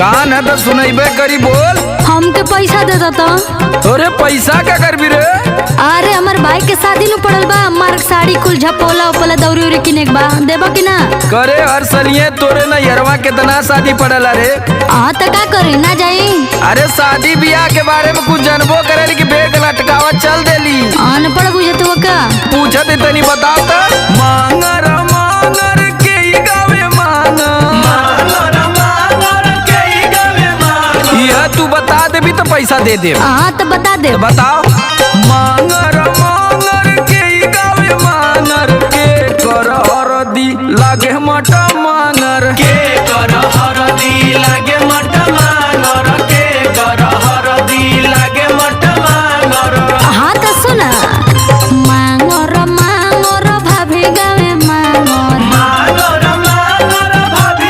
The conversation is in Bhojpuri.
कान है तो सुनैबे करी बोल। हमके पैसा दे दो। अरे पैसा क्या करबी रे? अरे हमार भाई के शादी नु पड़ल बा, हमार साड़ी कुल झपोला उपला दौरी उरी किने के बा, देबो कि ना? करे हर सलिए तोरे न यरवा कितना शादी पड़ल रे। हाँ तो का करी ना जाई? अरे शादी ब्याह के बारे में कुछ जानबो करे कि बेग लटकावा चल देली। अनपढ़ बुझे तो का पूछत तनी बता त। मांगर मांगर के ही गावे मांगर के ही गावे मांगर। यह तू बता देबी तो पैसा दे दे। हाँ तो बता दे। बताओ। मांगर मांगर के ही गावे मांगर के कर हरदी लागे मट मांगर के कर हरदी लागे